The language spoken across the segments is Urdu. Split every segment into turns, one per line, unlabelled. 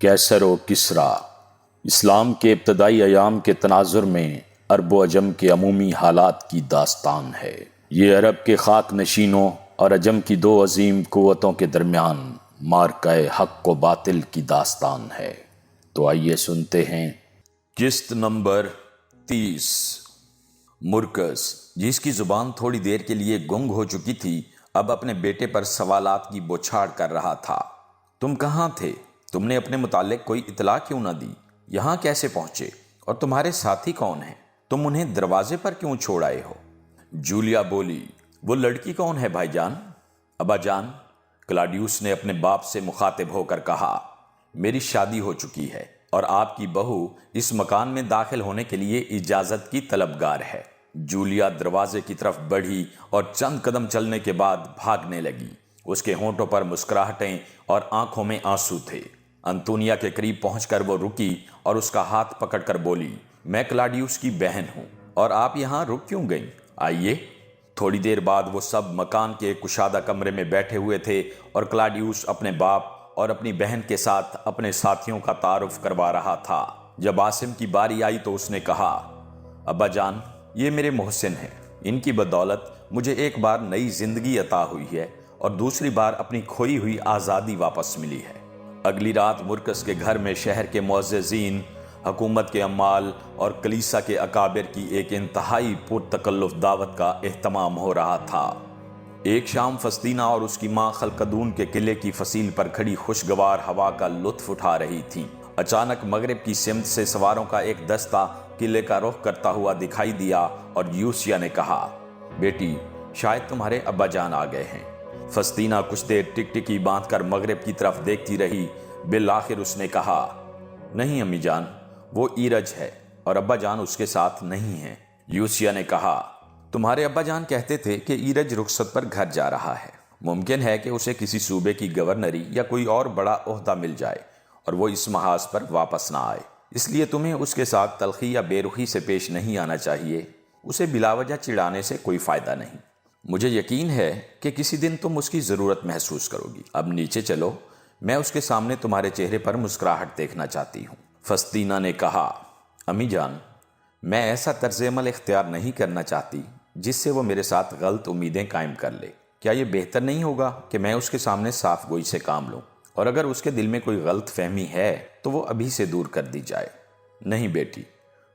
کیسر و کسریٰ اسلام کے ابتدائی ایام کے تناظر میں عرب و عجم کے عمومی حالات کی داستان ہے۔ یہ عرب کے خاک نشینوں اور عجم کی دو عظیم قوتوں کے درمیان معرکہ حق و باطل کی داستان ہے۔ تو آئیے سنتے ہیں قسط نمبر 30۔ مرکز، جس کی زبان تھوڑی دیر کے لیے گنگ ہو چکی تھی، اب اپنے بیٹے پر سوالات کی بوچھاڑ کر رہا تھا۔ تم کہاں تھے؟ تم نے اپنے متعلق کوئی اطلاع کیوں نہ دی؟ یہاں کیسے پہنچے؟ اور تمہارے ساتھی کون ہیں؟ تم انہیں دروازے پر کیوں چھوڑ آئے ہو؟ جولیا بولی، وہ لڑکی کون ہے بھائی جان؟ ابا جان، کلاڈیوس نے اپنے باپ سے مخاطب ہو کر کہا، میری شادی ہو چکی ہے اور آپ کی بہو اس مکان میں داخل ہونے کے لیے اجازت کی طلبگار ہے۔ جولیا دروازے کی طرف بڑھی اور چند قدم چلنے کے بعد بھاگنے لگی۔ اس کے ہونٹوں پر مسکراہٹیں اور آنکھوں میں آنسو تھے۔ انتونیا کے قریب پہنچ کر وہ رکی اور اس کا ہاتھ پکڑ کر بولی، میں کلاڈیوس کی بہن ہوں، اور آپ یہاں رک کیوں گئیں؟ آئیے۔ تھوڑی دیر بعد وہ سب مکان کے کشادہ کمرے میں بیٹھے ہوئے تھے اور کلاڈیوس اپنے باپ اور اپنی بہن کے ساتھ اپنے ساتھیوں کا تعارف کروا رہا تھا۔ جب عاصم کی باری آئی تو اس نے کہا، ابا جان، یہ میرے محسن ہیں۔ ان کی بدولت مجھے ایک بار نئی زندگی عطا ہوئی ہے اور دوسری بار اپنی کھوئی ہوئی آزادی واپس ملی ہے۔ اگلی رات مرکز کے گھر میں شہر کے معززین، حکومت کے عمال اور کلیسا کے اکابر کی ایک انتہائی پرتکلف دعوت کا اہتمام ہو رہا تھا۔ ایک شام فسطینہ اور اس کی ماں خلقدون کے قلعے کی فصیل پر کھڑی خوشگوار ہوا کا لطف اٹھا رہی تھیں۔ اچانک مغرب کی سمت سے سواروں کا ایک دستہ قلعے کا رخ کرتا ہوا دکھائی دیا اور یوسیا نے کہا، بیٹی، شاید تمہارے ابا جان آ گئے ہیں۔ فسطینہ کچھ دیر ٹک ٹکی باندھ کر مغرب کی طرف دیکھتی رہی۔ بالآخر اس نے کہا، نہیں امی جان، وہ ایرج ہے اور ابا جان اس کے ساتھ نہیں ہیں۔ یوسیا نے کہا، تمہارے ابا جان کہتے تھے کہ ایرج رخصت پر گھر جا رہا ہے۔ ممکن ہے کہ اسے کسی صوبے کی گورنری یا کوئی اور بڑا عہدہ مل جائے اور وہ اس محاذ پر واپس نہ آئے، اس لیے تمہیں اس کے ساتھ تلخی یا بے رخی سے پیش نہیں آنا چاہیے۔ اسے بلا وجہ چڑھانے سے کوئی فائدہ نہیں۔ مجھے یقین ہے کہ کسی دن تم اس کی ضرورت محسوس کرو گی۔ اب نیچے چلو، میں اس کے سامنے تمہارے چہرے پر مسکراہٹ دیکھنا چاہتی ہوں۔ فسطینہ نے کہا، امی جان، میں ایسا طرز عمل اختیار نہیں کرنا چاہتی جس سے وہ میرے ساتھ غلط امیدیں قائم کر لے۔ کیا یہ بہتر نہیں ہوگا کہ میں اس کے سامنے صاف گوئی سے کام لوں، اور اگر اس کے دل میں کوئی غلط فہمی ہے تو وہ ابھی سے دور کر دی جائے؟ نہیں بیٹی،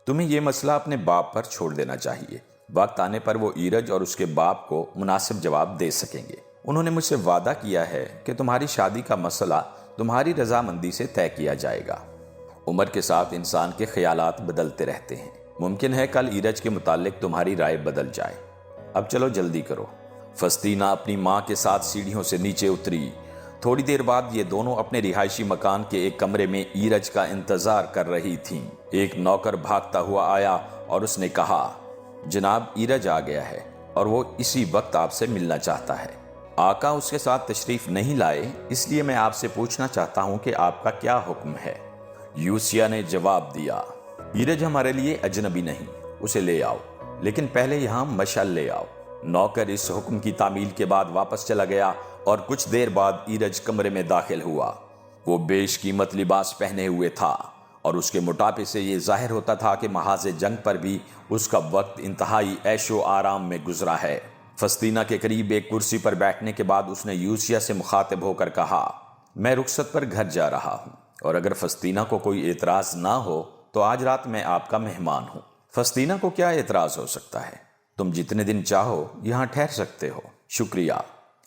تمہیں یہ مسئلہ اپنے باپ پر چھوڑ دینا چاہیے۔ وقت آنے پر وہ ایرج اور اس کے باپ کو مناسب جواب دے سکیں گے۔ انہوں نے مجھ سے وعدہ کیا ہے کہ تمہاری شادی کا مسئلہ تمہاری رضامندی سے طے کیا جائے گا۔ عمر کے ساتھ انسان کے خیالات بدلتے رہتے ہیں۔ ممکن ہے کل ایرج کے متعلق تمہاری رائے بدل جائے۔ اب چلو جلدی کرو۔ فسطینہ اپنی ماں کے ساتھ سیڑھیوں سے نیچے اتری۔ تھوڑی دیر بعد یہ دونوں اپنے رہائشی مکان کے ایک کمرے میں ایرج کا انتظار کر رہی تھیں۔ ایک نوکر بھاگتا ہوا آیا اور اس نے کہا، جناب، ایرج آ گیا ہے اور وہ اسی وقت آپ سے ملنا چاہتا ہے۔ آقا اس کے ساتھ تشریف نہیں لائے، اس لیے میں آپ سے پوچھنا چاہتا ہوں کہ آپ کا کیا حکم ہے؟ یوسیا نے جواب دیا، ایرج ہمارے لیے اجنبی نہیں، اسے لے آؤ، لیکن پہلے یہاں مشعل لے آؤ۔ نوکر اس حکم کی تعمیل کے بعد واپس چلا گیا اور کچھ دیر بعد ایرج کمرے میں داخل ہوا۔ وہ بیش قیمت لباس پہنے ہوئے تھا اور اس کے موٹاپے سے یہ ظاہر ہوتا تھا کہ محاذ جنگ پر بھی اس کا وقت انتہائی عیش و آرام میں گزرا ہے۔ فسطینہ کے قریب ایک کرسی پر بیٹھنے کے بعد اس نے یوسیا سے مخاطب ہو کر کہا، میں رخصت پر گھر جا رہا ہوں، اور اگر فسطینہ کو کوئی اعتراض نہ ہو تو آج رات میں آپ کا مہمان ہوں۔ فسطینہ کو کیا اعتراض ہو سکتا ہے؟ تم جتنے دن چاہو یہاں ٹھہر سکتے ہو۔ شکریہ،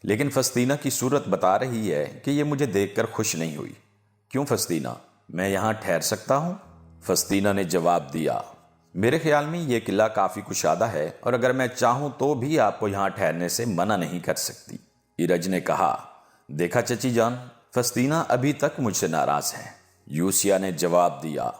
لیکن فسطینہ کی صورت بتا رہی ہے کہ یہ مجھے دیکھ کر خوش نہیں ہوئی۔ کیوں فسطینہ، میں یہاں ٹھہر سکتا ہوں؟ فسطینہ نے جواب دیا، میرے خیال میں یہ قلعہ کافی کشادہ ہے اور اگر میں چاہوں تو بھی آپ کو یہاں ٹھہرنے سے منع نہیں کر سکتی۔ ایرج نے کہا، دیکھا چچی جان، فسطینہ ابھی تک مجھ سے ناراض ہے۔ یوسیا نے جواب دیا،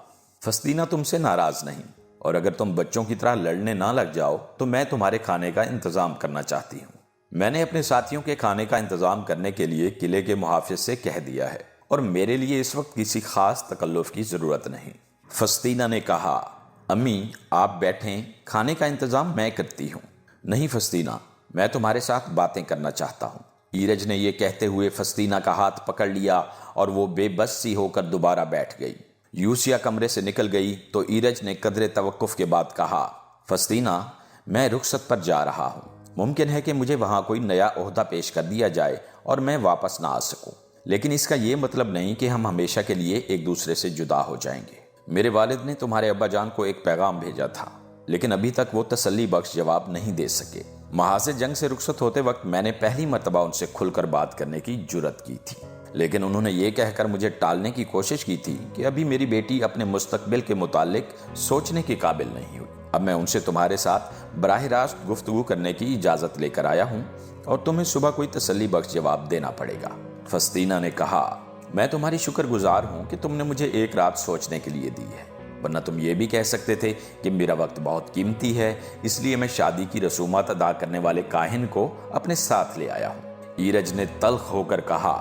فسطینہ تم سے ناراض نہیں، اور اگر تم بچوں کی طرح لڑنے نہ لگ جاؤ تو میں تمہارے کھانے کا انتظام کرنا چاہتی ہوں۔ میں نے اپنے ساتھیوں کے کھانے کا انتظام کرنے کے لیے قلعے کے محافظ سے کہہ دیا ہے اور میرے لیے اس وقت کسی خاص تکلف کی ضرورت نہیں۔ فسطینہ نے کہا، امی آپ بیٹھیں، کھانے کا انتظام میں کرتی ہوں۔ نہیں فسطینہ، میں تمہارے ساتھ باتیں کرنا چاہتا ہوں۔ ایرج نے یہ کہتے ہوئے فسطینہ کا ہاتھ پکڑ لیا اور وہ بے بس سی ہو کر دوبارہ بیٹھ گئی۔ یوسیہ کمرے سے نکل گئی تو ایرج نے قدرے توقف کے بعد کہا، فسطینہ، میں رخصت پر جا رہا ہوں۔ ممکن ہے کہ مجھے وہاں کوئی نیا عہدہ پیش کر دیا جائے اور میں واپس نہ آ سکوں، لیکن اس کا یہ مطلب نہیں کہ ہم ہمیشہ کے لیے ایک دوسرے سے جدا ہو جائیں گے۔ میرے والد نے تمہارے ابا جان کو ایک پیغام بھیجا تھا، لیکن ابھی تک وہ تسلی بخش جواب نہیں دے سکے۔ محاذ جنگ سے رخصت ہوتے وقت میں نے پہلی مرتبہ ان سے کھل کر بات کرنے کی جرأت کی تھی، لیکن انہوں نے یہ کہہ کر مجھے ٹالنے کی کوشش کی تھی کہ ابھی میری بیٹی اپنے مستقبل کے متعلق سوچنے کے قابل نہیں ہوئی۔ اب میں ان سے تمہارے ساتھ براہ راست گفتگو کرنے کی اجازت لے کر آیا ہوں اور تمہیں صبح کوئی تسلی بخش جواب دینا پڑے گا۔ فسطینہ نے کہا، میں تمہاری شکر گزار ہوں کہ تم نے مجھے ایک رات سوچنے کے لیے دی ہے، ورنہ تم یہ بھی کہہ سکتے تھے کہ میرا وقت بہت قیمتی ہے، اس لیے میں شادی کی رسومات ادا کرنے والے کاہن کو اپنے ساتھ لے آیا ہوں۔ ایرج نے تلخ ہو کر کہا،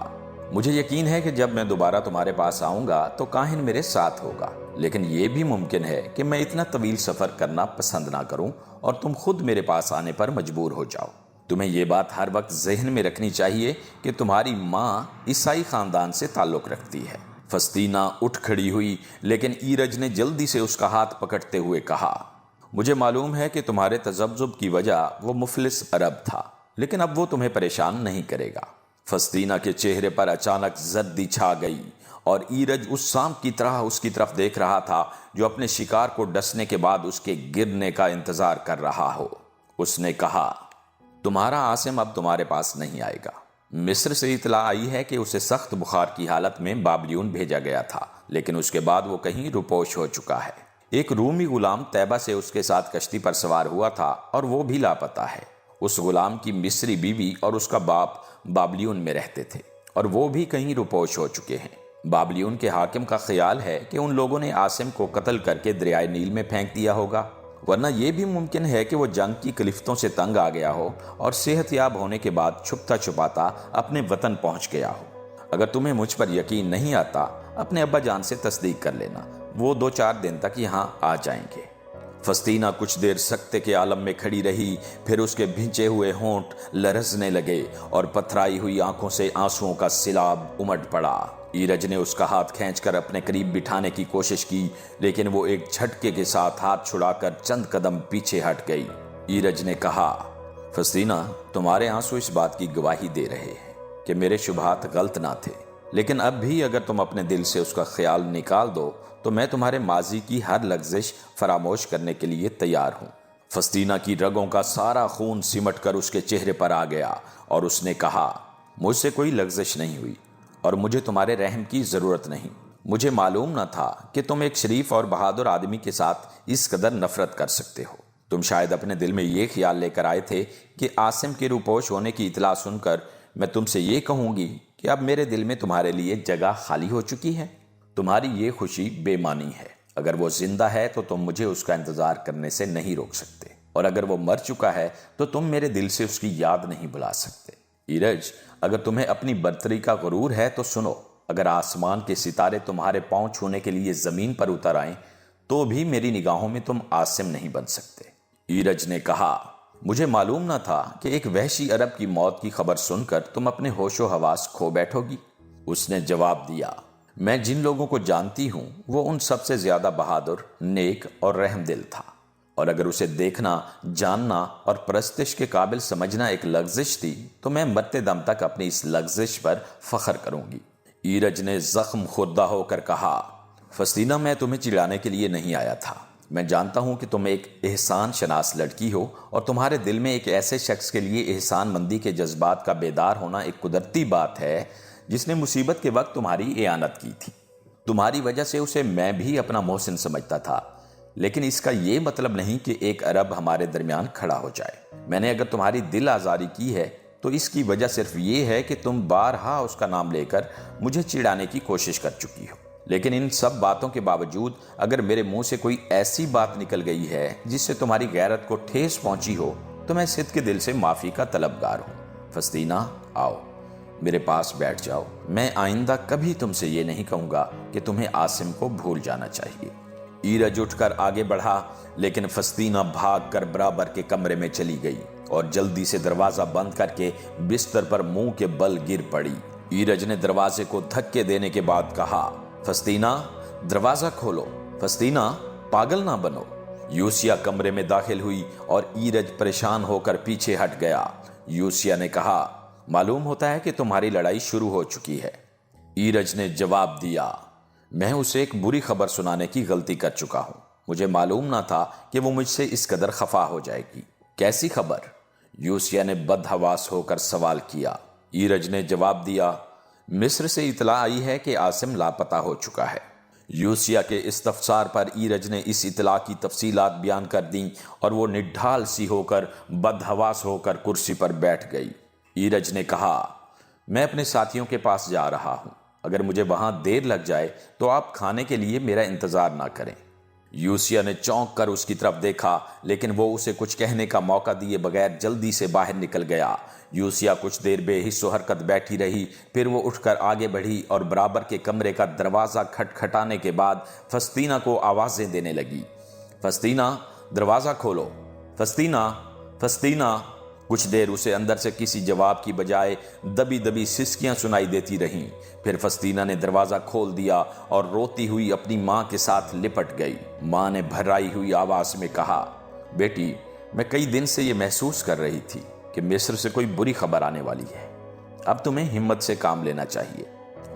مجھے یقین ہے کہ جب میں دوبارہ تمہارے پاس آؤں گا تو کاہن میرے ساتھ ہوگا، لیکن یہ بھی ممکن ہے کہ میں اتنا طویل سفر کرنا پسند نہ کروں اور تم خود میرے پاس آنے پر مجبور ہو جاؤ۔ تمہیں یہ بات ہر وقت ذہن میں رکھنی چاہیے کہ تمہاری ماں عیسائی خاندان سے تعلق رکھتی ہے۔ فسطینہ اٹھ کھڑی ہوئی، لیکن ایرج نے جلدی سے اس کا ہاتھ پکڑتے ہوئے کہا، مجھے معلوم ہے کہ تمہارے تذبذب کی وجہ وہ مفلس عرب تھا، لیکن اب وہ تمہیں پریشان نہیں کرے گا۔ فسطینہ کے چہرے پر اچانک زردی چھا گئی اور ایرج اس سانپ کی طرح اس کی طرف دیکھ رہا تھا جو اپنے شکار کو ڈسنے کے بعد اس کے گرنے کا انتظار کر رہا ہو۔ اس نے کہا، تمہارا عاصم اب تمہارے پاس نہیں آئے گا۔ مصر سے اطلاع آئی ہے کہ اسے سخت بخار کی حالت میں بابلیون بھیجا گیا تھا، لیکن اس کے بعد وہ کہیں روپوش ہو چکا ہے۔ ایک رومی غلام طیبہ سے اس کے ساتھ کشتی پر سوار ہوا تھا اور وہ بھی لاپتہ ہے۔ اس غلام کی مصری بیوی اور اس کا باپ بابلیون میں رہتے تھے اور وہ بھی کہیں روپوش ہو چکے ہیں۔ بابلیون کے حاکم کا خیال ہے کہ ان لوگوں نے عاصم کو قتل کر کے دریائے نیل میں پھینک دیا ہوگا، ورنہ یہ بھی ممکن ہے کہ وہ جنگ کی کلفتوں سے تنگ آ گیا ہو اور صحت یاب ہونے کے بعد چھپتا چھپاتا اپنے وطن پہنچ گیا ہو۔ اگر تمہیں مجھ پر یقین نہیں آتا، اپنے ابا جان سے تصدیق کر لینا، وہ 2-4 دن تک یہاں آ جائیں گے۔ فسطینہ کچھ دیر سکتے کے عالم میں کھڑی رہی، پھر اس کے بھینچے ہوئے ہونٹ لرزنے لگے اور پتھرائی ہوئی آنکھوں سے آنسوؤں کا سیلاب امڈ پڑا۔ ایرج نے اس کا ہاتھ کھینچ کر اپنے قریب بٹھانے کی کوشش کی، لیکن وہ ایک جھٹکے کے ساتھ ہاتھ چھڑا کر چند قدم پیچھے ہٹ گئی۔ ایرج نے کہا، فسطینہ، تمہارے آنسو اس بات کی گواہی دے رہے ہیں کہ میرے شبہات غلط نہ تھے، لیکن اب بھی اگر تم اپنے دل سے اس کا خیال نکال دو تو میں تمہارے ماضی کی ہر لغزش فراموش کرنے کے لیے تیار ہوں۔ فسطینہ کی رگوں کا سارا خون سمٹ کر اس کے چہرے پر آ گیا اور اس نے کہا، مجھ سے کوئی لغزش نہیں ہوئی اور مجھے تمہارے رحم کی ضرورت نہیں۔ مجھے معلوم نہ تھا کہ تم ایک شریف اور بہادر آدمی کے ساتھ اس قدر نفرت کر سکتے ہو۔ تم شاید اپنے دل میں یہ خیال لے کر آئے تھے کہ عاصم کے روپوش ہونے کی اطلاع سن کر میں تم سے یہ کہوں گی کہ اب میرے دل میں تمہارے لیے جگہ خالی ہو چکی ہے۔ تمہاری یہ خوشی بے معنی ہے۔ اگر وہ زندہ ہے تو تم مجھے اس کا انتظار کرنے سے نہیں روک سکتے، اور اگر وہ مر چکا ہے تو تم میرے دل سے اس کی یاد نہیں بھلا سکتے۔ ایرج، اگر تمہیں اپنی برتری کا غرور ہے تو سنو، اگر آسمان کے ستارے تمہارے پاؤں چھونے کے لیے زمین پر اتر آئیں تو بھی میری نگاہوں میں تم عاصم نہیں بن سکتے۔ ایرج نے کہا، مجھے معلوم نہ تھا کہ ایک وحشی عرب کی موت کی خبر سن کر تم اپنے ہوش و حواس کھو بیٹھو گی۔ اس نے جواب دیا، میں جن لوگوں کو جانتی ہوں وہ ان سب سے زیادہ بہادر، نیک اور رحم دل تھا، اور اگر اسے دیکھنا، جاننا اور پرستش کے قابل سمجھنا ایک لغزش تھی تو میں مرتے دم تک اپنی اس لغزش پر فخر کروں گی۔ ایرج نے زخم خوردہ ہو کر کہا، فسطینہ، میں تمہیں چڑھانے کے لیے نہیں آیا تھا۔ میں جانتا ہوں کہ تم ایک احسان شناس لڑکی ہو اور تمہارے دل میں ایک ایسے شخص کے لیے احسان مندی کے جذبات کا بیدار ہونا ایک قدرتی بات ہے جس نے مصیبت کے وقت تمہاری اعانت کی تھی۔ تمہاری وجہ سے اسے میں بھی اپنا محسن سمجھتا تھا، لیکن اس کا یہ مطلب نہیں کہ ایک عرب ہمارے درمیان کھڑا ہو جائے۔ میں نے اگر تمہاری دل آزاری کی ہے تو اس کی وجہ صرف یہ ہے کہ تم بارہا اس کا نام لے کر مجھے چڑھانے کی کوشش کر چکی ہو۔ لیکن ان سب باتوں کے باوجود اگر میرے منہ سے کوئی ایسی بات نکل گئی ہے جس سے تمہاری غیرت کو ٹھیس پہنچی ہو تو میں صدق دل سے معافی کا طلبگار ہوں۔ فسطینہ، آؤ میرے پاس بیٹھ جاؤ۔ میں آئندہ کبھی تم سے یہ نہیں کہوں گا کہ تمہیں عاصم کو بھول جانا چاہیے۔ ایرج اٹھ کر آگے بڑھا، لیکن فسطینہ بھاگ کر برابر کے کمرے میں چلی گئی۔ اور جلدی سے دروازہ بند کر کے بستر پر منہ کے بل گر پڑی۔ ایرج نے دروازے کو دھکے دینے کے بعد کہا، فسطینہ دروازہ کھولو، فسطینہ پاگل نہ بنو۔ یوسیہ کمرے میں داخل ہوئی اور ایرج پریشان ہو کر پیچھے ہٹ گیا۔ یوسیہ نے کہا، معلوم ہوتا ہے کہ تمہاری لڑائی شروع ہو چکی ہے۔ ایرج نے جواب دیا، میں اسے ایک بری خبر سنانے کی غلطی کر چکا ہوں۔ مجھے معلوم نہ تھا کہ وہ مجھ سے اس قدر خفا ہو جائے گی۔ کیسی خبر؟ یوسیہ نے بدحواس ہو کر سوال کیا۔ ایرج نے جواب دیا، مصر سے اطلاع آئی ہے کہ عاصم لاپتہ ہو چکا ہے۔ یوسیہ کے استفسار پر ایرج نے اس اطلاع کی تفصیلات بیان کر دیں اور وہ نڈھال سی ہو کر بدحواس ہو کر کرسی پر بیٹھ گئی۔ ایرج نے کہا، میں اپنے ساتھیوں کے پاس جا رہا ہوں، اگر مجھے وہاں دیر لگ جائے تو آپ کھانے کے لیے میرا انتظار نہ کریں۔ یوسیہ نے چونک کر اس کی طرف دیکھا، لیکن وہ اسے کچھ کہنے کا موقع دیے بغیر جلدی سے باہر نکل گیا۔ یوسیہ کچھ دیر بے حس و حرکت بیٹھی رہی، پھر وہ اٹھ کر آگے بڑھی اور برابر کے کمرے کا دروازہ کھٹکھٹانے کے بعد فسطینہ کو آوازیں دینے لگی، فسطینہ دروازہ کھولو، فسطینہ، فسطینہ۔ کچھ دیر اسے اندر سے کسی جواب کی بجائے دبی دبی سسکیاں سنائی دیتی رہیں۔ پھر فسطینہ نے دروازہ کھول دیا اور روتی ہوئی اپنی ماں کے ساتھ لپٹ گئی۔ ماں نے بھرائی ہوئی آواز میں کہا، بیٹی میں کئی دن سے یہ محسوس کر رہی تھی کہ مصر سے کوئی بری خبر آنے والی ہے، اب تمہیں ہمت سے کام لینا چاہیے۔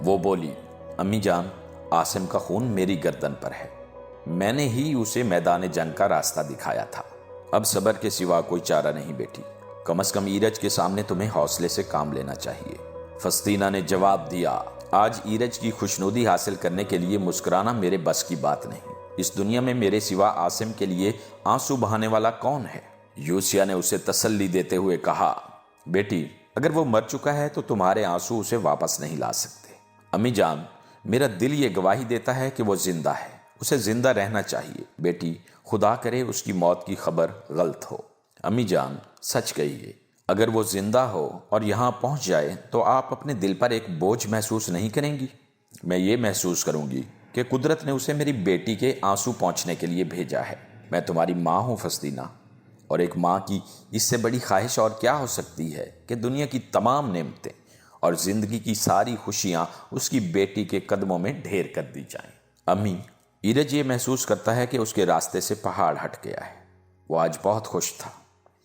وہ بولی، امی جان عاصم کا خون میری گردن پر ہے، میں نے ہی اسے میدان جنگ کا راستہ دکھایا تھا، اب صبر کے سوا کوئی چارہ نہیں بیٹی، کم از کم ایرج کے سامنے تمہیں حوصلے سے کام لینا چاہیے۔ فسطینہ نے جواب دیا، آج ایرج کی خوشنودی حاصل کرنے کے لیے مسکرانا میرے بس کی بات نہیں، اس دنیا میں میرے سوا عاصم کے لیے آنسو بہانے والا کون ہے؟ یوسیہ نے اسے تسلی دیتے ہوئے کہا، بیٹی اگر وہ مر چکا ہے تو تمہارے آنسو اسے واپس نہیں لا سکتے۔ امی جان میرا دل یہ گواہی دیتا ہے کہ وہ زندہ ہے، اسے زندہ رہنا چاہیے، بیٹی خدا کرے اس کی موت کی خبر غلط ہو۔ امی جان سچ کہیے، اگر وہ زندہ ہو اور یہاں پہنچ جائے تو آپ اپنے دل پر ایک بوجھ محسوس نہیں کریں گی؟ میں یہ محسوس کروں گی کہ قدرت نے اسے میری بیٹی کے آنسو پہنچنے کے لیے بھیجا ہے۔ میں تمہاری ماں ہوں فسطینہ، اور ایک ماں کی اس سے بڑی خواہش اور کیا ہو سکتی ہے کہ دنیا کی تمام نعمتیں اور زندگی کی ساری خوشیاں اس کی بیٹی کے قدموں میں ڈھیر کر دی جائیں۔ امی ایرج یہ محسوس کرتا ہے کہ اس کے راستے سے پہاڑ ہٹ گیا ہے، وہ آج بہت خوش تھا،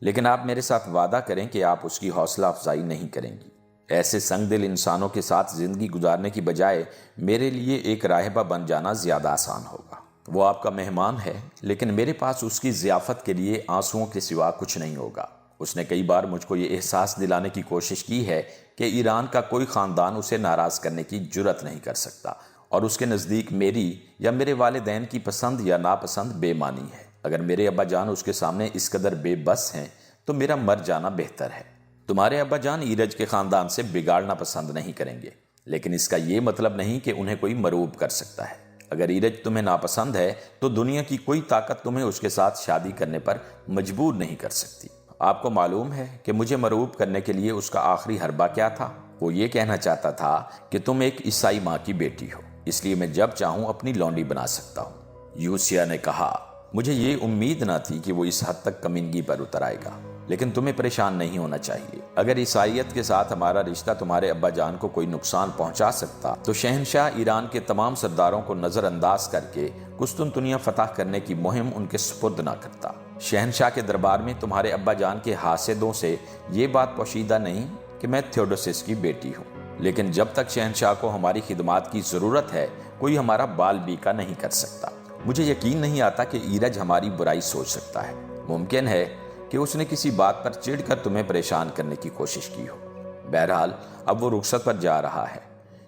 لیکن آپ میرے ساتھ وعدہ کریں کہ آپ اس کی حوصلہ افزائی نہیں کریں گی۔ ایسے سنگ دل انسانوں کے ساتھ زندگی گزارنے کی بجائے میرے لیے ایک راہبہ بن جانا زیادہ آسان ہوگا۔ وہ آپ کا مہمان ہے، لیکن میرے پاس اس کی ضیافت کے لیے آنسوؤں کے سوا کچھ نہیں ہوگا۔ اس نے کئی بار مجھ کو یہ احساس دلانے کی کوشش کی ہے کہ ایران کا کوئی خاندان اسے ناراض کرنے کی جرت نہیں کر سکتا، اور اس کے نزدیک میری یا میرے والدین کی پسند یا ناپسند بے معنی ہے۔ اگر میرے ابا جان اس کے سامنے اس قدر بے بس ہیں تو میرا مر جانا بہتر ہے۔ تمہارے ابا جان ایرج کے خاندان سے بگاڑنا پسند نہیں کریں گے، لیکن اس کا یہ مطلب نہیں کہ انہیں کوئی مروب کر سکتا ہے۔ اگر ایرج تمہیں ناپسند ہے تو دنیا کی کوئی طاقت تمہیں اس کے ساتھ شادی کرنے پر مجبور نہیں کر سکتی۔ آپ کو معلوم ہے کہ مجھے مروب کرنے کے لیے اس کا آخری حربہ کیا تھا؟ وہ یہ کہنا چاہتا تھا کہ تم ایک عیسائی ماں کی بیٹی ہو، اس لیے میں جب چاہوں اپنی لونڈی بنا سکتا ہوں۔ یوسیہ نے کہا، مجھے یہ امید نہ تھی کہ وہ اس حد تک کمینگی پر اتر آئے گا، لیکن تمہیں پریشان نہیں ہونا چاہیے۔ اگر عیسائیت کے ساتھ ہمارا رشتہ تمہارے ابا جان کو کوئی نقصان پہنچا سکتا تو شہنشاہ ایران کے تمام سرداروں کو نظر انداز کر کے قسطنطنیہ فتح کرنے کی مہم ان کے سپرد نہ کرتا۔ شہنشاہ کے دربار میں تمہارے ابا جان کے حاسدوں سے یہ بات پوشیدہ نہیں کہ میں تھیوڈوسس کی بیٹی ہوں، لیکن جب تک شہنشاہ کو ہماری خدمات کی ضرورت ہے کوئی ہمارا بال بیکا نہیں کر سکتا۔ مجھے یقین نہیں آتا کہ ایرج ہماری برائی سوچ سکتا ہے، ممکن ہے کہ اس نے کسی بات پر چڑھ کر تمہیں پریشان کرنے کی کوشش کی ہو۔ بہرحال اب وہ رخصت پر جا رہا ہے،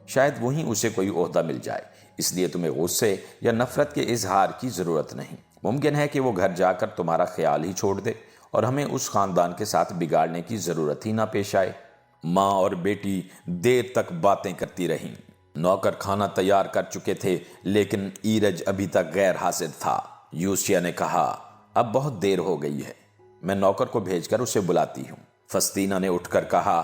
شاید وہیں اسے کوئی عہدہ مل جائے، اس لیے تمہیں غصے یا نفرت کے اظہار کی ضرورت نہیں۔ ممکن ہے کہ وہ گھر جا کر تمہارا خیال ہی چھوڑ دے اور ہمیں اس خاندان کے ساتھ بگاڑنے کی ضرورت ہی نہ پیش آئے۔ ماں اور بیٹی دیر تک باتیں کرتی رہیں۔ نوکر کھانا تیار کر چکے تھے، لیکن ایرج ابھی تک غیر حاضر تھا۔ یوسیہ نے کہا، اب بہت دیر ہو گئی ہے، میں نوکر کو بھیج کر اسے بلاتی ہوں۔ فسطینہ نے اٹھ کر کہا،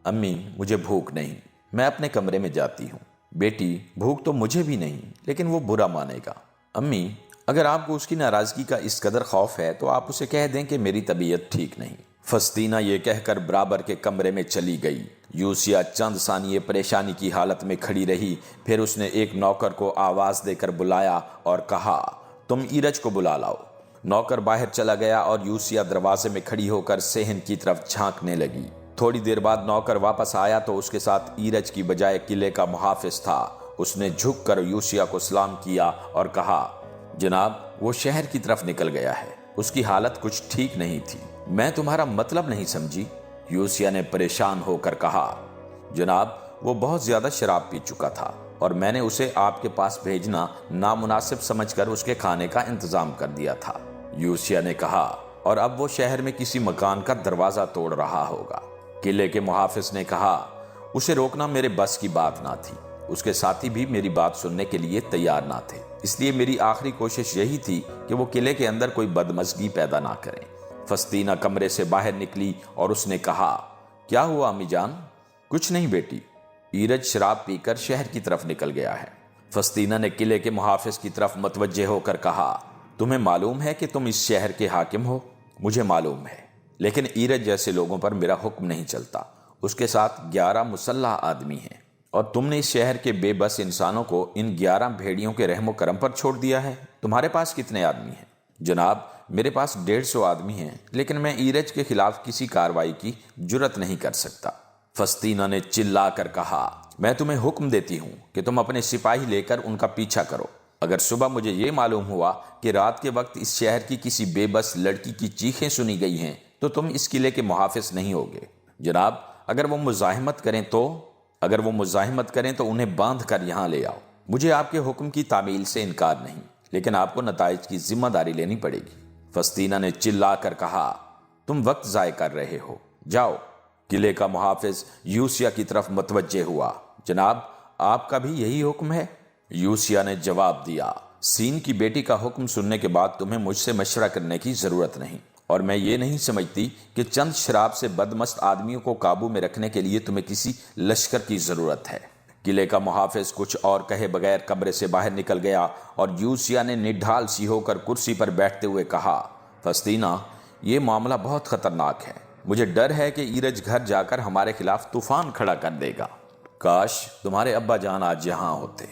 امی مجھے بھوک نہیں، میں اپنے کمرے میں جاتی ہوں۔ بیٹی بھوک تو مجھے بھی نہیں، لیکن وہ برا مانے گا۔ امی اگر آپ کو اس کی ناراضگی کا اس قدر خوف ہے تو آپ اسے کہہ دیں کہ میری طبیعت ٹھیک نہیں، فسطینہ یہ کہہ کر برابر کے کمرے میں چلی گئی۔ یوسیہ چند ثانیے پریشانی کی حالت میں کھڑی رہی، پھر اس نے ایک نوکر کو آواز دے کر بلایا اور کہا، تم ایرج کو بلا لاؤ۔ نوکر باہر چلا گیا اور یوسیہ دروازے میں کھڑی ہو کر صحن کی طرف جھانکنے لگی۔ تھوڑی دیر بعد نوکر واپس آیا تو اس کے ساتھ ایرج کی بجائے قلعے کا محافظ تھا۔ اس نے جھک کر یوسیہ کو سلام کیا اور کہا، جناب وہ شہر کی طرف نکل گیا ہے، اس کی حالت کچھ ٹھیک نہیں تھی۔ میں تمہارا مطلب نہیں سمجھی، یوسیہ نے پریشان ہو کر کہا۔ جناب وہ بہت زیادہ شراب پی چکا تھا اور میں نے اسے آپ کے پاس بھیجنا نامناسب سمجھ کر اس کے کھانے کا انتظام کر دیا تھا، یوسیہ نے کہا، اور اب وہ شہر میں کسی مکان کا دروازہ توڑ رہا ہوگا۔ قلعے کے محافظ نے کہا، اسے روکنا میرے بس کی بات نہ تھی، اس کے ساتھی بھی میری بات سننے کے لیے تیار نہ تھے، اس لیے میری آخری کوشش یہی تھی کہ وہ قلعے کے اندر کوئی بدمزگی پیدا نہ کریں۔ فسطینہ کمرے سے باہر نکلی اور اس نے کہا، کیا ہوا امی جان؟ کچھ نہیں بیٹی، ایرج شراب پی کر شہر کی طرف نکل گیا ہے۔ فسطینہ نے قلعے کے محافظ کی طرف متوجہ ہو کر کہا، تمہیں معلوم ہے کہ تم اس شہر کے حاکم ہو؟ مجھے معلوم ہے، لیکن ایرج جیسے لوگوں پر میرا حکم نہیں چلتا، اس کے ساتھ 11 مسلح آدمی ہیں، اور تم نے اس شہر کے بے بس انسانوں کو ان 11 بھیڑیوں کے رحم و کرم پر چھوڑ دیا ہے۔ تمہارے پاس کتنے آدمی ہیں؟ جناب میرے پاس 150 آدمی ہیں، لیکن میں ایرج کے خلاف کسی کارروائی کی جرت نہیں کر سکتا۔ فسطینہ نے چلا کر کہا، میں تمہیں حکم دیتی ہوں کہ تم اپنے سپاہی لے کر ان کا پیچھا کرو۔ اگر صبح مجھے یہ معلوم ہوا کہ رات کے وقت اس شہر کی کسی بے بس لڑکی کی چیخیں سنی گئی ہیں تو تم اس قلعے کے محافظ نہیں ہوگے۔ جناب اگر وہ مزاحمت کریں تو انہیں باندھ کر یہاں لے آؤ۔ مجھے آپ کے حکم کی تعمیل سے انکار نہیں، لیکن آپ کو نتائج کی ذمہ داری لینی پڑے گی۔ فسطینہ نے چلا کر کہا، تم وقت ضائع کر رہے ہو، جاؤ۔ قلعے کا محافظ یوسیہ کی طرف متوجہ ہوا۔ جناب آپ کا بھی یہی حکم ہے؟ یوسیہ نے جواب دیا، سین کی بیٹی کا حکم سننے کے بعد تمہیں مجھ سے مشورہ کرنے کی ضرورت نہیں، اور میں یہ نہیں سمجھتی کہ چند شراب سے بدمست آدمیوں کو قابو میں رکھنے کے لیے تمہیں کسی لشکر کی ضرورت ہے۔ قلعے کا محافظ کچھ اور کہے بغیر کمرے سے باہر نکل گیا اور یوسیہ نے نڈھال سی ہو کر کرسی پر بیٹھتے ہوئے کہا، فسطینہ یہ معاملہ بہت خطرناک ہے، مجھے ڈر ہے کہ ایرج گھر جا کر ہمارے خلاف طوفان کھڑا کر دے گا۔ کاش تمہارے ابا جان آج یہاں ہوتے۔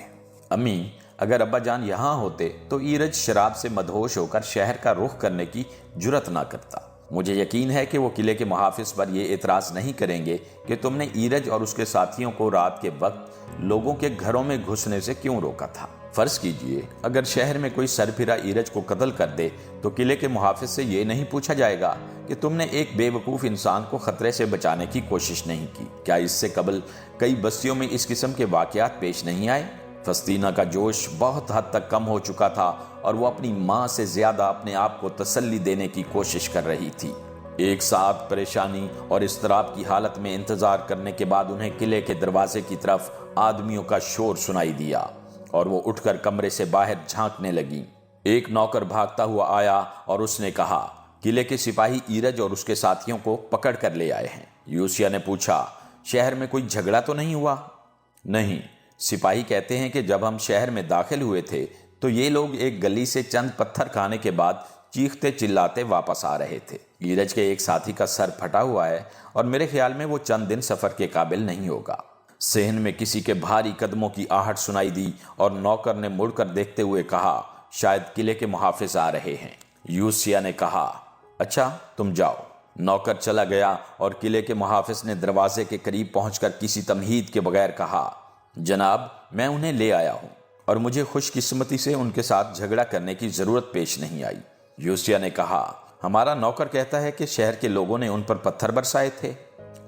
امی اگر ابا جان یہاں ہوتے تو ایرج شراب سے مدہوش ہو کر شہر کا رخ کرنے کی جرت نہ کرتا۔ مجھے یقین ہے کہ وہ قلعے کے محافظ پر یہ اعتراض نہیں کریں گے کہ تم نے ایرج اور اس کے ساتھیوں کو رات کے وقت لوگوں کے گھروں میں گھسنے سے کیوں روکا تھا۔ فرض کیجئے اگر شہر میں کوئی سرپھرا ایرج کو قتل کر دے تو قلعے کے محافظ سے یہ نہیں پوچھا جائے گا کہ تم نے ایک بے وقوف انسان کو خطرے سے بچانے کی کوشش نہیں کی۔ کیا اس سے قبل کئی بستیوں میں اس قسم کے واقعات پیش نہیں آئے؟ فسطینہ کا جوش بہت حد تک کم ہو چکا تھا اور وہ اپنی ماں سے زیادہ اپنے آپ کو تسلی دینے کی کوشش کر رہی تھی۔ ایک ساتھ پریشانی اور اضطراب کی حالت میں انتظار کرنے کے بعد انہیں قلعے کے دروازے کی طرف آدمیوں کا شور سنائی دیا اور وہ اٹھ کر کمرے سے باہر جھانکنے لگی۔ ایک نوکر بھاگتا ہوا آیا اور اس نے کہا، قلعے کے سپاہی ایرج اور اس کے ساتھیوں کو پکڑ کر لے آئے ہیں۔ یوسیہ نے پوچھا، شہر میں کوئی جھگڑا تو نہیں ہوا؟ نہیں، سپاہی کہتے ہیں کہ جب ہم شہر میں داخل ہوئے تھے تو یہ لوگ ایک گلی سے چند پتھر کھانے کے بعد چیختے چلاتے واپس آ رہے تھے۔ ایرج کے ایک ساتھی کا سر پھٹا ہوا ہے اور میرے خیال میں وہ چند دن سفر کے قابل نہیں ہوگا۔ صحن میں کسی کے بھاری قدموں کی آہٹ سنائی دی اور نوکر نے مڑ کر دیکھتے ہوئے کہا، شاید قلعے کے محافظ آ رہے ہیں۔ یوسیہ نے کہا، اچھا تم جاؤ۔ نوکر چلا گیا اور قلعے کے محافظ نے دروازے کے قریب پہنچ کر کسی تمہید کے بغیر کہا، جناب میں انہیں لے آیا ہوں اور مجھے خوش قسمتی سے ان کے ساتھ جھگڑا کرنے کی ضرورت پیش نہیں آئی۔ یوسیہ نے کہا، ہمارا نوکر کہتا ہے کہ شہر کے لوگوں نے ان پر پتھر برسائے تھے۔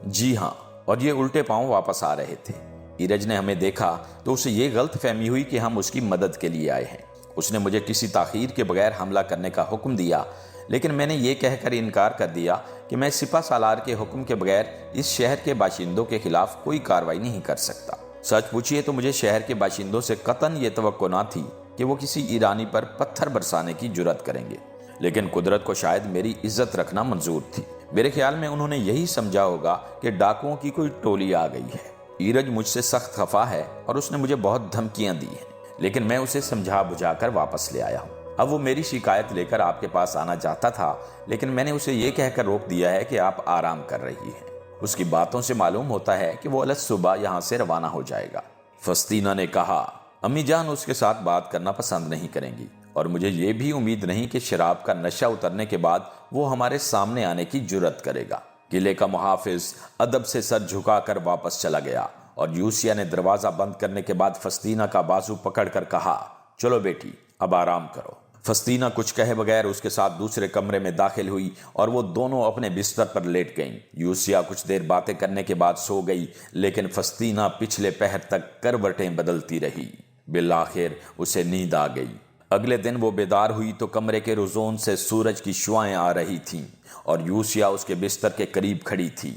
جی ہاں، اور یہ الٹے پاؤں واپس آ رہے تھے۔ ایرج نے ہمیں دیکھا تو اسے یہ غلط فہمی ہوئی کہ ہم اس کی مدد کے لیے آئے ہیں۔ اس نے مجھے کسی تاخیر کے بغیر حملہ کرنے کا حکم دیا، لیکن میں نے یہ کہہ کر انکار کر دیا کہ میں سپہ سالار کے حکم کے بغیر اس شہر کے باشندوں کے خلاف کوئی کارروائی نہیں کر سکتا۔ سچ پوچھئے تو مجھے شہر کے باشندوں سے قطعاً یہ توقع نہ تھی کہ وہ کسی ایرانی پر پتھر برسانے کی جرات کریں گے، لیکن قدرت کو شاید میری عزت رکھنا منظور تھی۔ میرے خیال میں انہوں نے یہی سمجھا ہوگا کہ ڈاکوؤں کی کوئی ٹولی آ گئی ہے۔ ایرج مجھ سے سخت خفا ہے اور اس نے مجھے بہت دھمکیاں دی ہیں، لیکن میں اسے سمجھا بجھا کر واپس لے آیا ہوں۔ اب وہ میری شکایت لے کر آپ کے پاس آنا چاہتا تھا، لیکن میں نے اسے یہ کہہ کر روک دیا ہے کہ آپ آرام کر رہی ہیں۔ اس کی باتوں سے معلوم ہوتا ہے کہ وہ الگ صبح یہاں سے روانہ ہو جائے گا۔ فسطینہ نے کہا، امی جان اس کے ساتھ بات کرنا پسند نہیں کریں گی، اور مجھے یہ بھی امید نہیں کہ شراب کا نشہ اترنے کے بعد وہ ہمارے سامنے آنے کی جرت کرے گا۔ قلعے کا محافظ ادب سے سر جھکا کر واپس چلا گیا، اور یوسیہ نے دروازہ بند کرنے کے بعد فسطینہ کا بازو پکڑ کر کہا، چلو بیٹی اب آرام کرو۔ فسطینہ کچھ کہے بغیر اس کے ساتھ دوسرے کمرے میں داخل ہوئی اور وہ دونوں اپنے بستر پر لیٹ گئیں۔ یوسیہ کچھ دیر باتیں کرنے کے بعد سو گئی، لیکن فسطینہ پچھلے پہر تک کروٹیں بدلتی رہی۔ بالآخر اسے نیند آ گئی۔ اگلے دن وہ بیدار ہوئی تو کمرے کے رزون سے سورج کی شعاعیں آ رہی تھیں اور یوسیہ اس کے بستر کے قریب کھڑی تھی۔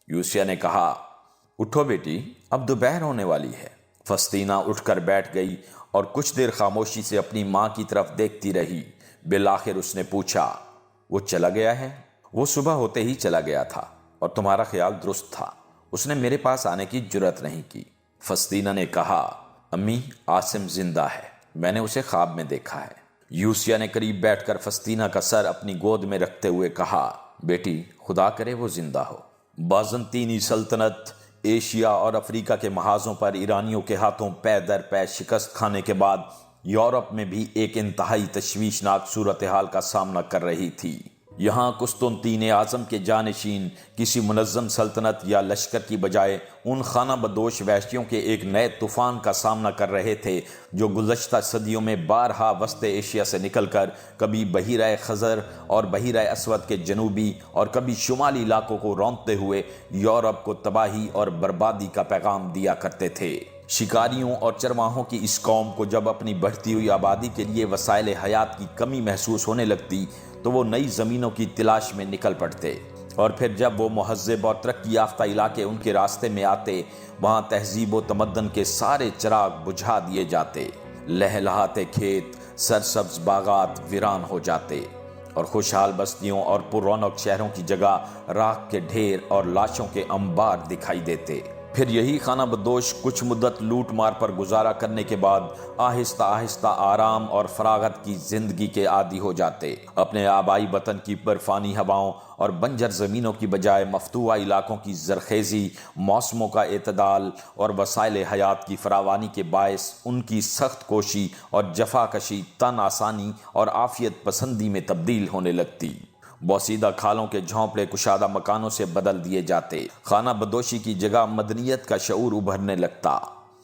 یوسیہ نے کہا، اٹھو بیٹی اب دوپہر ہونے والی ہے۔ فسطینہ اٹھ کر بیٹھ گئی اور کچھ دیر خاموشی سے اپنی ماں کی طرف دیکھتی رہی۔ بالآخر اس نے پوچھا، وہ چلا گیا ہے؟ وہ صبح ہوتے ہی چلا گیا تھا، اور تمہارا خیال درست تھا، اس نے میرے پاس آنے کی جرت نہیں کی۔ فسطینہ نے کہا، امی عاصم زندہ ہے، میں نے اسے خواب میں دیکھا ہے۔ یوسیہ نے قریب بیٹھ کر فسطینہ کا سر اپنی گود میں رکھتے ہوئے کہا، بیٹی خدا کرے وہ زندہ ہو۔ بازنطینی سلطنت ایشیا اور افریقہ کے محاذوں پر ایرانیوں کے ہاتھوں پے در پے شکست کھانے کے بعد یورپ میں بھی ایک انتہائی تشویشناک صورتحال کا سامنا کر رہی تھی۔ یہاں قسطنطین اعظم کے جانشین کسی منظم سلطنت یا لشکر کی بجائے ان خانہ بدوش وحشیوں کے ایک نئے طوفان کا سامنا کر رہے تھے جو گزشتہ صدیوں میں بارہا وسط ایشیا سے نکل کر کبھی بحیرہ خزر اور بحیرہ اسود کے جنوبی اور کبھی شمالی علاقوں کو رونتے ہوئے یورپ کو تباہی اور بربادی کا پیغام دیا کرتے تھے۔ شکاریوں اور چرواہوں کی اس قوم کو جب اپنی بڑھتی ہوئی آبادی کے لیے وسائل حیات کی کمی محسوس ہونے لگتی تو وہ نئی زمینوں کی تلاش میں نکل پڑتے، اور پھر جب وہ مہذب اور ترقی یافتہ علاقے ان کے راستے میں آتے، وہاں تہذیب و تمدن کے سارے چراغ بجھا دیے جاتے، لہلہاتے کھیت، سرسبز باغات ویران ہو جاتے، اور خوشحال بستیوں اور پر رونق شہروں کی جگہ راکھ کے ڈھیر اور لاشوں کے انبار دکھائی دیتے۔ پھر یہی خانہ بدوش کچھ مدت لوٹ مار پر گزارا کرنے کے بعد آہستہ آہستہ آرام اور فراغت کی زندگی کے عادی ہو جاتے، اپنے آبائی وطن کی برفانی ہواؤں اور بنجر زمینوں کی بجائے مفتوحہ علاقوں کی زرخیزی، موسموں کا اعتدال اور وسائل حیات کی فراوانی کے باعث ان کی سخت کوشی اور جفا کشی تن آسانی اور عافیت پسندی میں تبدیل ہونے لگتی۔ بوسیدہ کھالوں کے جھونپڑے کشادہ مکانوں سے بدل دیے جاتے، خانہ بدوشی کی جگہ مدنیت کا شعور ابھرنے لگتا،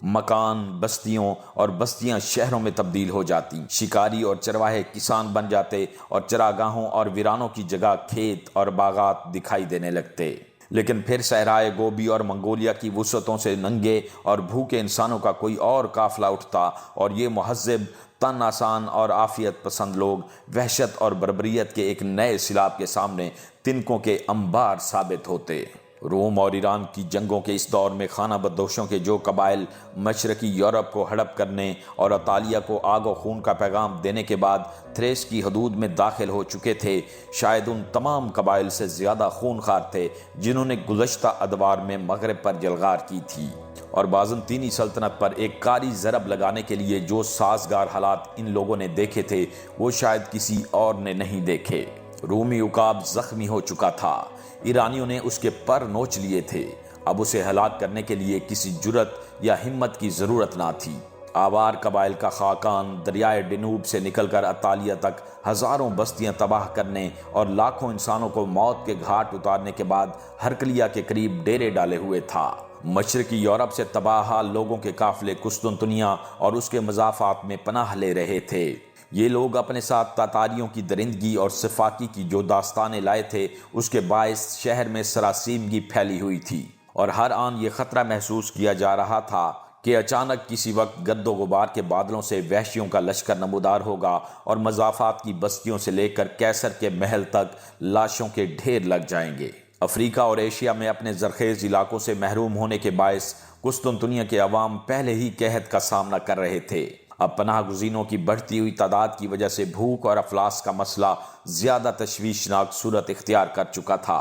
مکان بستیوں اور بستیاں شہروں میں تبدیل ہو جاتی، شکاری اور چرواہے کسان بن جاتے اور چراگاہوں اور ویرانوں کی جگہ کھیت اور باغات دکھائی دینے لگتے۔ لیکن پھر صحرائے گوبی اور منگولیا کی وسعتوں سے ننگے اور بھوکے انسانوں کا کوئی اور قافلہ اٹھتا، اور یہ مہذب، تن آسان اور عافیت پسند لوگ وحشت اور بربریت کے ایک نئے سیلاب کے سامنے تنکوں کے انبار ثابت ہوتے۔ روم اور ایران کی جنگوں کے اس دور میں خانہ بدوشوں کے جو قبائل مشرقی یورپ کو ہڑپ کرنے اور اطالیہ کو آگ و خون کا پیغام دینے کے بعد تھریس کی حدود میں داخل ہو چکے تھے، شاید ان تمام قبائل سے زیادہ خونخوار تھے جنہوں نے گزشتہ ادوار میں مغرب پر جلغار کی تھی، اور بازنطینی سلطنت پر ایک کاری ضرب لگانے کے لیے جو سازگار حالات ان لوگوں نے دیکھے تھے وہ شاید کسی اور نے نہیں دیکھے۔ رومی عقاب زخمی ہو چکا تھا، ایرانیوں نے اس کے پر نوچ لیے تھے، اب اسے ہلاک کرنے کے لیے کسی جرت یا ہمت کی ضرورت نہ تھی۔ آوار قبائل کا خاقان دریائے ڈنوب سے نکل کر اطالیہ تک ہزاروں بستیاں تباہ کرنے اور لاکھوں انسانوں کو موت کے گھاٹ اتارنے کے بعد ہرکلیہ کے قریب ڈیرے ڈالے ہوئے تھا۔ مشرقی یورپ سے تباہ حال لوگوں کے قافلے قسطنطنیہ اور اس کے مضافات میں پناہ لے رہے تھے۔ یہ لوگ اپنے ساتھ تاتاریوں کی درندگی اور صفاقی کی جو داستانیں لائے تھے اس کے باعث شہر میں سراسیمگی پھیلی ہوئی تھی، اور ہر آن یہ خطرہ محسوس کیا جا رہا تھا کہ اچانک کسی وقت گرد و غبار کے بادلوں سے وحشیوں کا لشکر نمودار ہوگا اور مضافات کی بستیوں سے لے کر کیسر کے محل تک لاشوں کے ڈھیر لگ جائیں گے۔ افریقہ اور ایشیا میں اپنے زرخیز علاقوں سے محروم ہونے کے باعث قسطنطنیہ کے عوام پہلے ہی قحط کا سامنا کر رہے تھے۔ اب پناہ گزینوں کی بڑھتی ہوئی تعداد کی وجہ سے بھوک اور افلاس کا مسئلہ زیادہ تشویشناک صورت اختیار کر چکا تھا۔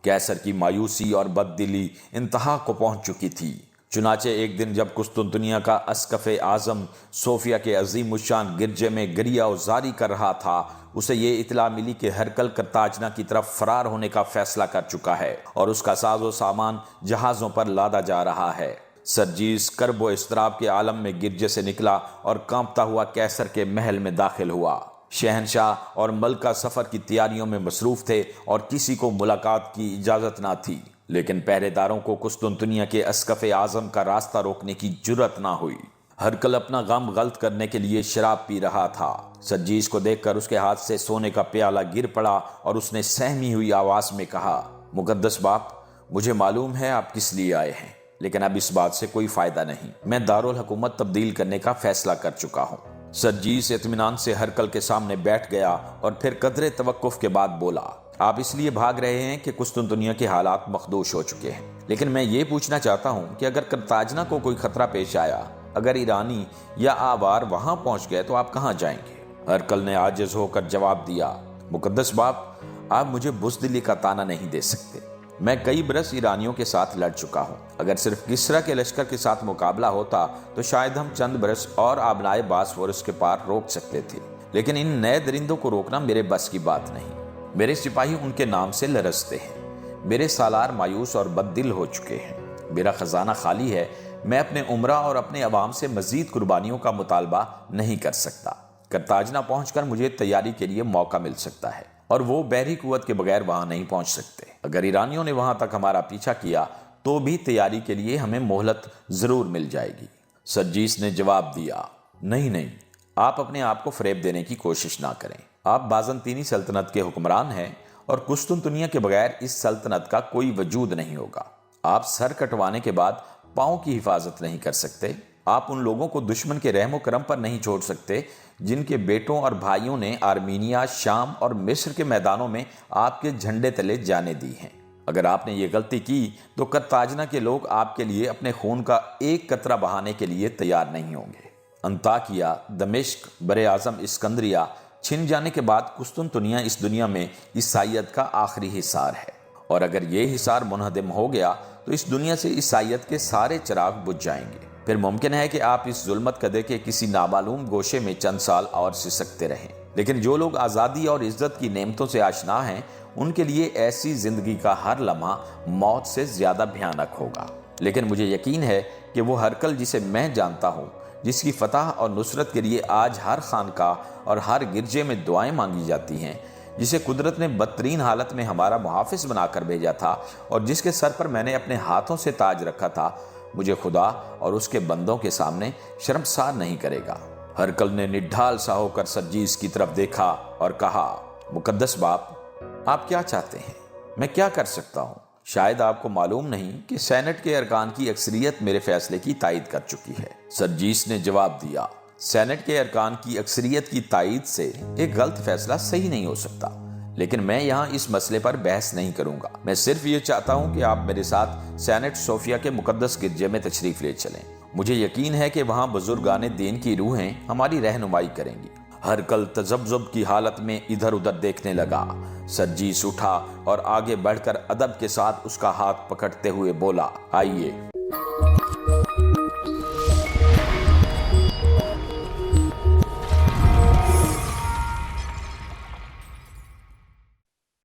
کیسر کی مایوسی اور بددلی انتہا کو پہنچ چکی تھی۔ چنانچہ ایک دن جب قسطنطنیہ کا اسقف اعظم صوفیہ کے عظیم الشان گرجے میں گریہ و زاری کر رہا تھا، اسے یہ اطلاع ملی کہ ہرقل قرطاجنہ کی طرف فرار ہونے کا فیصلہ کر چکا ہے اور اس کا ساز و سامان جہازوں پر لادا جا رہا ہے۔ سرجیس کرب و اضطراب کے عالم میں گرجے سے نکلا اور کانپتا ہوا قیصر کے محل میں داخل ہوا۔ شہنشاہ اور ملکہ سفر کی تیاریوں میں مصروف تھے اور کسی کو ملاقات کی اجازت نہ تھی، لیکن پہرے داروں کو قسطنطنیہ کے اسقف اعظم کا راستہ روکنے کی جرأت نہ ہوئی۔ ہرقل اپنا غم غلط کرنے کے لیے شراب پی رہا تھا۔ سرجیس کو دیکھ کر اس کے ہاتھ سے سونے کا پیالہ گر پڑا اور اس نے سہمی ہوئی آواز میں کہا، مقدس باپ، مجھے معلوم ہے آپ کس لیے آئے ہیں، لیکن اب اس بات سے کوئی فائدہ نہیں۔ میں دارالحکومت تبدیل کرنے کا فیصلہ کر چکا ہوں۔ سرجیس اطمینان سے ہرقل کے سامنے بیٹھ گیا اور پھر قدرے توقف کے بعد بولا، آپ اس لیے بھاگ رہے ہیں کہ قسطنطنیہ کے حالات مخدوش ہو چکے ہیں، لیکن میں یہ پوچھنا چاہتا ہوں کہ اگر قرطاجنہ کو کوئی خطرہ پیش آیا، اگر ایرانی یا آوار وہاں پہنچ گئے تو آپ کہاں جائیں گے؟ ہرقل نے عاجز ہو کر جواب دیا، مقدس باپ، آپ مجھے بزدلی کا طعنہ نہیں دے سکتے۔ میں کئی برس ایرانیوں کے ساتھ لڑ چکا ہوں۔ اگر صرف کسرا کے لشکر کے ساتھ مقابلہ ہوتا تو شاید ہم چند برس اور آبنائے باسفورس کے پار روک سکتے تھے، لیکن ان نئے درندوں کو روکنا میرے بس کی بات نہیں۔ میرے سپاہی ان کے نام سے لرزتے ہیں، میرے سالار مایوس اور بد دل ہو چکے ہیں، میرا خزانہ خالی ہے، میں اپنے عمرہ اور اپنے عوام سے مزید قربانیوں کا مطالبہ نہیں کر سکتا۔ قرطاجنہ پہنچ کر مجھے تیاری کے لیے موقع مل سکتا ہے اور وہ بحری قوت کے بغیر وہاں نہیں پہنچ سکتے۔ اگر ایرانیوں نے وہاں تک ہمارا پیچھا کیا تو بھی تیاری کے لیے ہمیں مہلت ضرور مل جائے گی۔ سرجیس نے جواب دیا، نہیں، آپ اپنے آپ کو فریب دینے کی کوشش نہ کریں۔ آپ بازنطینی سلطنت کے حکمران ہیں اور قسطنطنیہ کے بغیر اس سلطنت کا کوئی وجود نہیں ہوگا۔ آپ سر کٹوانے کے بعد پاؤں کی حفاظت نہیں کر سکتے۔ آپ ان لوگوں کو دشمن کے رحم و کرم پر نہیں چھوڑ سکتے جن کے بیٹوں اور بھائیوں نے آرمینیا، شام اور مصر کے میدانوں میں آپ کے جھنڈے تلے جانے دی ہیں۔ اگر آپ نے یہ غلطی کی تو قرطاجنہ کے لوگ آپ کے لیے اپنے خون کا ایک قطرہ بہانے کے لیے تیار نہیں ہوں گے۔ انطاکیہ، دمشق، براعظم اسکندریہ چھن جانے کے بعد قسطنطنیہ اس دنیا میں عیسائیت کا آخری حصار ہے، اور اگر یہ حصار منہدم ہو گیا تو اس دنیا سے عیسائیت کے سارے چراغ بجھ جائیں گے۔ پھر ممکن ہے کہ آپ اس ظلمت کدے کے کسی نامعلوم گوشے میں چند سال اور سسکتے رہیں، لیکن جو لوگ آزادی اور عزت کی نعمتوں سے آشنا ہیں ان کے لیے ایسی زندگی کا ہر لمحہ موت سے زیادہ بھیانک ہوگا۔ لیکن مجھے یقین ہے کہ وہ ہرقل جسے میں جانتا ہوں، جس کی فتح اور نصرت کے لیے آج ہر خانقاہ اور ہر گرجے میں دعائیں مانگی جاتی ہیں، جسے قدرت نے بدترین حالت میں ہمارا محافظ بنا کر بھیجا تھا اور جس کے سر پر میں نے اپنے ہاتھوں سے تاج رکھا تھا، مجھے خدا اور اس کے بندوں کے سامنے شرمسار نہیں کرے گا۔ ہرقل نے نڈھال سا ہو کر سرجیس کی طرف دیکھا اور کہا، مقدس باپ، آپ کیا چاہتے ہیں؟ میں کیا کر سکتا ہوں؟ شاید آپ کو معلوم نہیں کہ سینٹ کے ارکان کی اکثریت میرے فیصلے کی تائید کر چکی ہے۔ سرجیس نے جواب دیا، سینٹ کے ارکان کی اکثریت کی تائید سے ایک غلط فیصلہ صحیح نہیں ہو سکتا، لیکن میں یہاں اس مسئلے پر بحث نہیں کروں گا۔ میں صرف یہ چاہتا ہوں کہ آپ میرے ساتھ سینٹ صوفیہ کے مقدس گرجے میں تشریف لے چلیں۔ مجھے یقین ہے کہ وہاں بزرگان دین کی روحیں ہماری رہنمائی کریں گی۔ ہرقل تذبذب کی حالت میں ادھر ادھر دیکھنے لگا۔ سرجیس اٹھا اور آگے بڑھ کر ادب کے ساتھ اس کا ہاتھ پکڑتے ہوئے بولا، آئیے۔